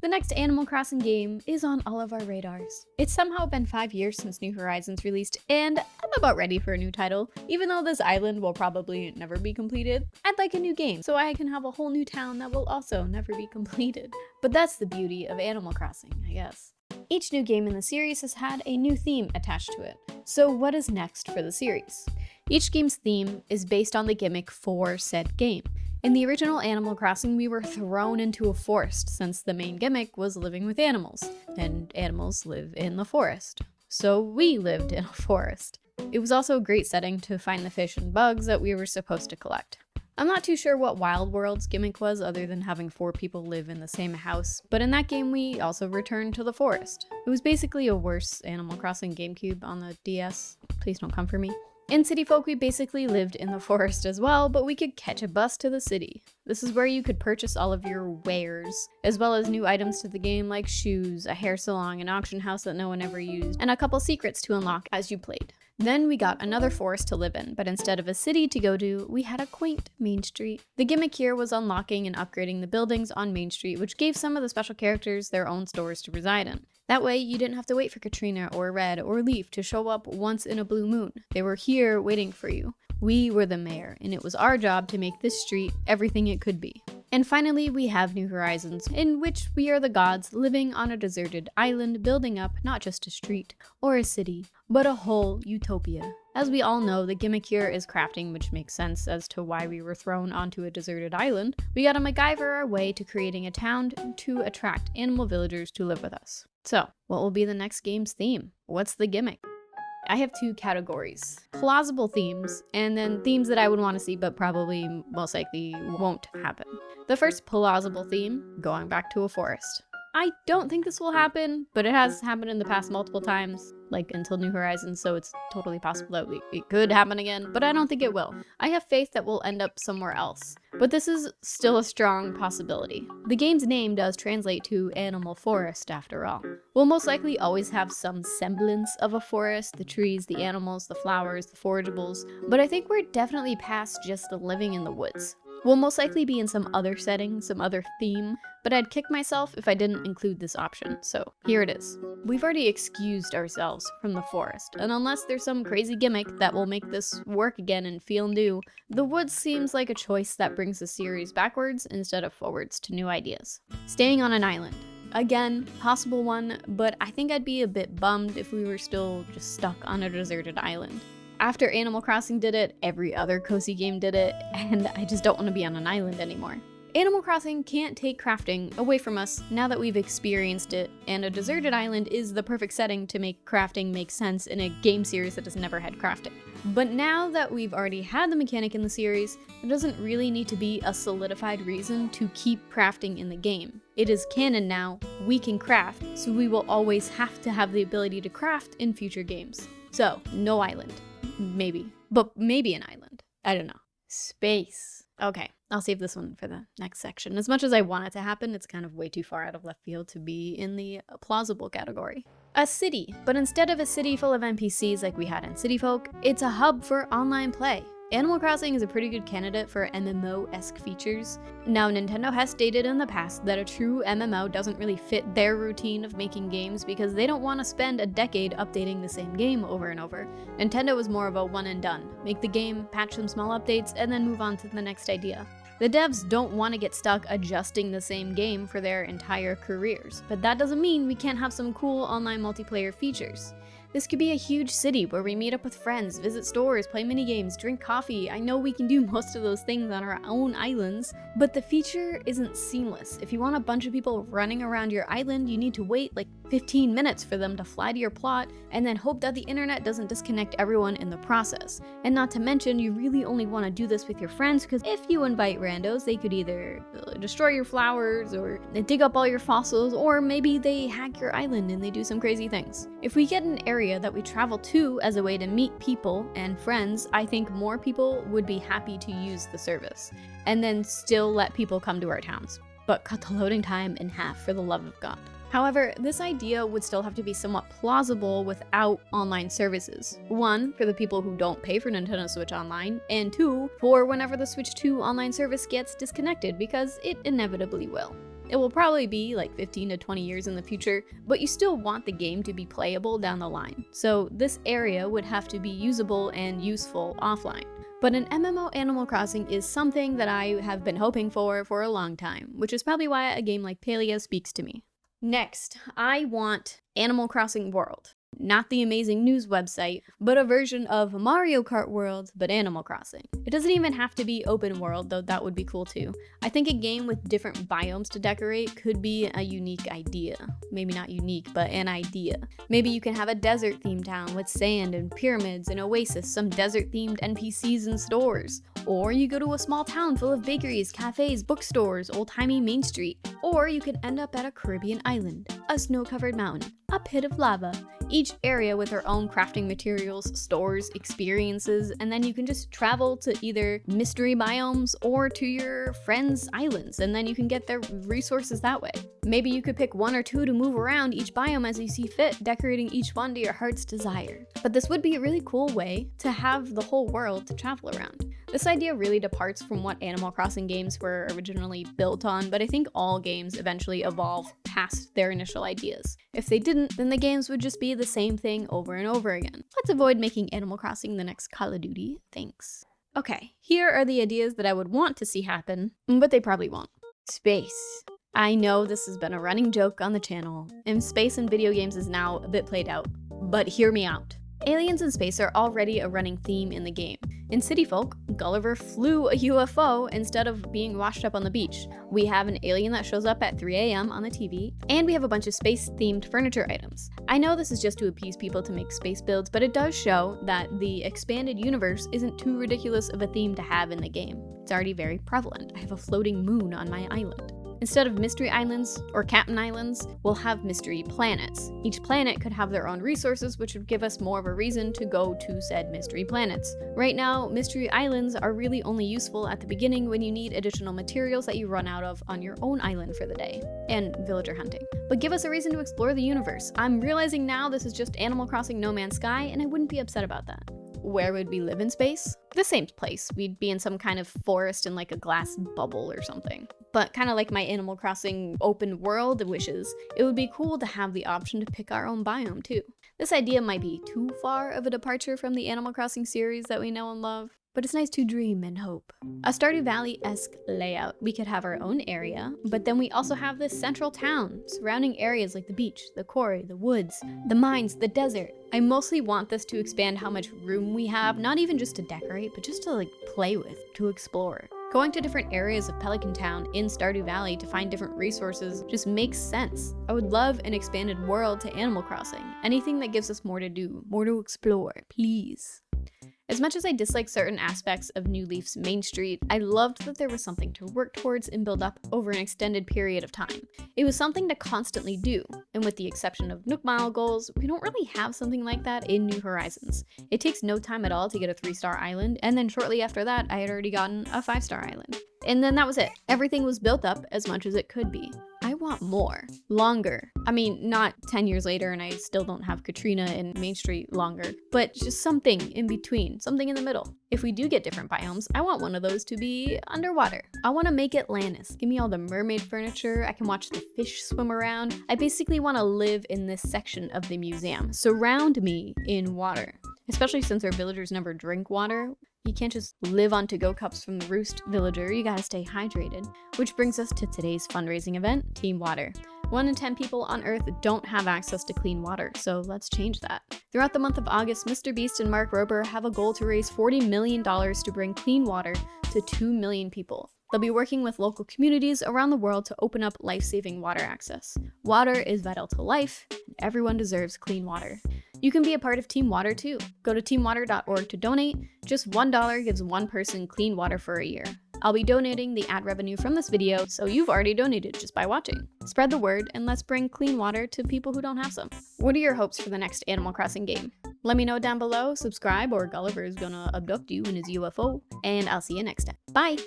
The next Animal Crossing game is on all of our radars. It's somehow been 5 years since New Horizons released, and I'm about ready for a new title. Even though this island will probably never be completed, I'd like a new game so I can have a whole new town that will also never be completed. But that's the beauty of Animal Crossing, I guess. Each new game in the series has had a new theme attached to it. So what is next for the series? Each game's theme is based on the gimmick for said game. In the original Animal Crossing, we were thrown into a forest since the main gimmick was living with animals, and animals live in the forest. So we lived in a forest. It was also a great setting to find the fish and bugs that we were supposed to collect. I'm not too sure what Wild World's gimmick was other than having 4 people live in the same house, but in that game we also returned to the forest. It was basically a worse Animal Crossing GameCube on the DS. Please don't come for me. In City Folk, we basically lived in the forest as well, but we could catch a bus to the city. This is where you could purchase all of your wares, as well as new items to the game like shoes, a hair salon, an auction house that no one ever used, and a couple secrets to unlock as you played. Then we got another forest to live in, but instead of a city to go to, we had a quaint Main Street. The gimmick here was unlocking and upgrading the buildings on Main Street, which gave some of the special characters their own stores to reside in. That way, you didn't have to wait for Katrina or Red or Leaf to show up once in a blue moon. They were here waiting for you. We were the mayor, and it was our job to make this street everything it could be. And finally, we have New Horizons, in which we are the gods living on a deserted island, building up not just a street or a city, but a whole utopia. As we all know, the gimmick here is crafting, which makes sense as to why we were thrown onto a deserted island. We gotta MacGyver our way to creating a town to attract animal villagers to live with us. So, what will be the next game's theme? What's the gimmick? I have 2 categories. Plausible themes, and then themes that I would want to see but probably most likely won't happen. The first plausible theme, going back to a forest. I don't think this will happen, but it has happened in the past multiple times, like until New Horizons, so it's totally possible that it could happen again, but I don't think it will. I have faith that we'll end up somewhere else, but this is still a strong possibility. The game's name does translate to Animal Forest after all. We'll most likely always have some semblance of a forest, the trees, the animals, the flowers, the forageables, but I think we're definitely past just living in the woods. We'll most likely be in some other setting, some other theme, but I'd kick myself if I didn't include this option, so here it is. We've already excused ourselves from the forest, and unless there's some crazy gimmick that will make this work again and feel new, the woods seems like a choice that brings the series backwards instead of forwards to new ideas. Staying on an island. Again, possible one, but I think I'd be a bit bummed if we were still just stuck on a deserted island. After Animal Crossing did it, every other cozy game did it, and I just don't want to be on an island anymore. Animal Crossing can't take crafting away from us now that we've experienced it, and a deserted island is the perfect setting to make crafting make sense in a game series that has never had crafting. But now that we've already had the mechanic in the series, there doesn't really need to be a solidified reason to keep crafting in the game. It is canon now, we can craft, so we will always have to have the ability to craft in future games. So, no island. Maybe. But maybe an island. I don't know. Space. Okay, I'll save this one for the next section. As much as I want it to happen, it's kind of way too far out of left field to be in the plausible category. A city, but instead of a city full of NPCs like we had in City Folk, it's a hub for online play. Animal Crossing is a pretty good candidate for MMO-esque features. Now, Nintendo has stated in the past that a true MMO doesn't really fit their routine of making games because they don't want to spend a decade updating the same game over and over. Nintendo is more of a one and done. Make the game, patch some small updates, and then move on to the next idea. The devs don't want to get stuck adjusting the same game for their entire careers, but that doesn't mean we can't have some cool online multiplayer features. This could be a huge city where we meet up with friends, visit stores, play minigames, drink coffee. I know we can do most of those things on our own islands, but the feature isn't seamless. If you want a bunch of people running around your island, you need to wait like 15 minutes for them to fly to your plot, and then hope that the internet doesn't disconnect everyone in the process. And not to mention, you really only want to do this with your friends, because if you invite randos, they could either destroy your flowers, or dig up all your fossils, or maybe they hack your island and they do some crazy things. If we get an area that we travel to as a way to meet people and friends, I think more people would be happy to use the service, and then still let people come to our towns. But cut the loading time in half, for the love of God. However, this idea would still have to be somewhat plausible without online services. 1, for the people who don't pay for Nintendo Switch Online, and 2, for whenever the Switch 2 online service gets disconnected, because it inevitably will. It will probably be like 15 to 20 years in the future, but you still want the game to be playable down the line. So this area would have to be usable and useful offline. But an MMO Animal Crossing is something that I have been hoping for a long time, which is probably why a game like Palia speaks to me. Next, I want Animal Crossing World. Not the amazing news website, but a version of Mario Kart World, but Animal Crossing. It doesn't even have to be open world, though that would be cool too. I think a game with different biomes to decorate could be a unique idea. Maybe not unique, but an idea. Maybe you can have a desert themed town with sand and pyramids, an oasis, some desert themed NPCs and stores. Or you go to a small town full of bakeries, cafes, bookstores, old-timey Main Street. Or you could end up at a Caribbean island, a snow-covered mountain, a pit of lava, each area with their own crafting materials, stores, experiences, and then you can just travel to either mystery biomes or to your friends' islands, and then you can get their resources that way. Maybe you could pick one or two to move around each biome as you see fit, decorating each one to your heart's desire. But this would be a really cool way to have the whole world to travel around. This idea really departs from what Animal Crossing games were originally built on, but I think all games eventually evolve past their initial ideas. If they didn't, then the games would just be the same thing over and over again. Let's avoid making Animal Crossing the next Call of Duty, thanks. Okay, here are the ideas that I would want to see happen, but they probably won't. Space. I know this has been a running joke on the channel, and space in video games is now a bit played out, but hear me out. Aliens in space are already a running theme in the game. In City Folk, Gulliver flew a UFO instead of being washed up on the beach. We have an alien that shows up at 3 a.m. on the TV, and we have a bunch of space-themed furniture items. I know this is just to appease people to make space builds, but it does show that the expanded universe isn't too ridiculous of a theme to have in the game. It's already very prevalent. I have a floating moon on my island. Instead of mystery islands or Captain Islands, we'll have mystery planets. Each planet could have their own resources, which would give us more of a reason to go to said mystery planets. Right now, mystery islands are really only useful at the beginning when you need additional materials that you run out of on your own island for the day, and villager hunting. But give us a reason to explore the universe. I'm realizing now this is just Animal Crossing No Man's Sky, and I wouldn't be upset about that. Where would we live in space? The same place. We'd be in some kind of forest in like a glass bubble or something. But kind of like my Animal Crossing open world wishes, it would be cool to have the option to pick our own biome too. This idea might be too far of a departure from the Animal Crossing series that we know and love, but it's nice to dream and hope. A Stardew Valley-esque layout. We could have our own area, but then we also have this central town, surrounding areas like the beach, the quarry, the woods, the mines, the desert. I mostly want this to expand how much room we have, not even just to decorate, but just to like play with, to explore. Going to different areas of Pelican Town in Stardew Valley to find different resources just makes sense. I would love an expanded world to Animal Crossing. Anything that gives us more to do, more to explore, please. As much as I dislike certain aspects of New Leaf's Main Street, I loved that there was something to work towards and build up over an extended period of time. It was something to constantly do, and with the exception of Nook Mile goals, we don't really have something like that in New Horizons. It takes no time at all to get a 3-star island, and then shortly after that, I had already gotten a 5-star island. And then that was it. Everything was built up as much as it could be. I want more. Longer. I mean, not 10 years later and I still don't have Katrina and Main Street longer, but just something in between, something in the middle. If we do get different biomes, I want one of those to be underwater. I want to make Atlantis. Give me all the mermaid furniture. I can watch the fish swim around. I basically want to live in this section of the museum. Surround me in water. Especially since our villagers never drink water. You can't just live on to-go cups from the Roost villager, you gotta stay hydrated. Which brings us to today's fundraising event, Team Water. 1 in 10 people on Earth don't have access to clean water, so let's change that. Throughout the month of August, Mr. Beast and Mark Rober have a goal to raise $40 million to bring clean water to 2 million people. They'll be working with local communities around the world to open up life-saving water access. Water is vital to life, and everyone deserves clean water. You can be a part of Team Water too. Go to teamwater.org to donate. Just $1 gives one person clean water for a year. I'll be donating the ad revenue from this video, so you've already donated just by watching. Spread the word and let's bring clean water to people who don't have some. What are your hopes for the next Animal Crossing game? Let me know down below, subscribe, or Gulliver is gonna abduct you in his UFO, and I'll see you next time. Bye!